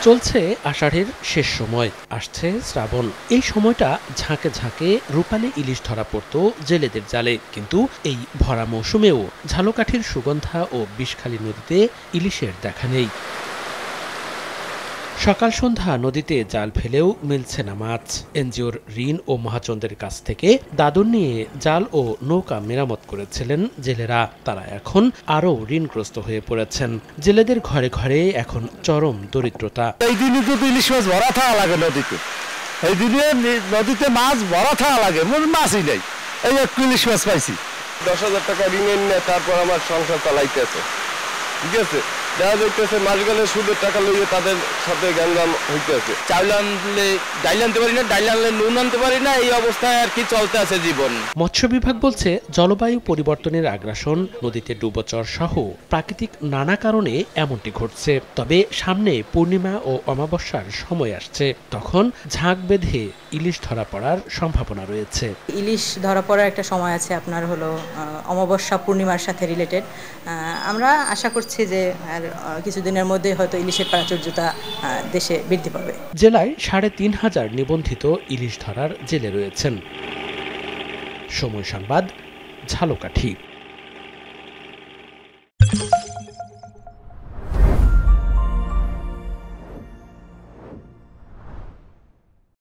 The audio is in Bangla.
চলছে আষাঢ়ের শেষ সময়, আসছে শ্রাবণ। এই সময়টা ঝাঁকে ঝাঁকে রূপালী ইলিশ ধরা পড়ত জেলেদের জালে। কিন্তু এই ভরা মৌসুমেও ঝালকাঠির সুগন্ধা ও বিষখালী নদীতে ইলিশের দেখা নেই। সকাল সন্ধ্যা নদীতে জাল ফেলেও মিলছে না মাছ। এনজিওর ঋণ ও মহাজনদের কাছ থেকে দাদন নিয়ে জাল ও নৌকা মেরামত করেছিলেন জেলেরা। তারা এখন আরও ঋণগ্রস্ত হয়ে পড়েছেন। জেলেদের ঘরে ঘরে এখন চরম দরিদ্রতা। এই দিনে যদি ইলিশ মাছ ভরা থাকা লাগে নদীতে, এই দিনে নদীতে মাছ ভরা থাকা লাগে, মাছই নেই। এই একটু ইলিশ মাছ পাইছি। 10,000 টাকা ঋণ নিয়ে তারপর আমার সংসার চালাইতেছে। ঠিক আছে, দেখা যাইতেছে মাস গেলে সুদের টাকা লইয়ে তাদের সাথে গ্যাঞ্জাম হইতেছে। চাউল আনলে ডাইল আনতে পারি না, ডাইল আনলে নুন আনতে পারি না, এই অবস্থায় আর কি চলতে আছে জীবন। মৎস্য বিভাগ বলছে, জলবায়ু পরিবর্তনের আগ্রাসন, নদীতে ডুবোচর সহ প্রাকৃতিক নানা কারণে এমনটি ঘটছে। তবে সামনে পূর্ণিমা ও অমাবস্যার সময় আসছে, তখন ঝাঁক বেঁধে ইলিশ ধরা পড়ার সম্ভাবনা রয়েছে। ইলিশ ধরা পড়ার একটা সময় আছে, আপনার হলো অমাবস্যা পূর্ণিমার সাথে রিলেটেড। আমরা আশা করছি যে কিছুদিনের মধ্যে হয়তো ইলিশের প্রাচুর্যতা দেশে বৃদ্ধি পাবে। জেলায় ৩,৫০০ নিবন্ধিত ইলিশ ধরার জেলে রয়েছেন। সময় সংবাদ, ঝালকাঠি।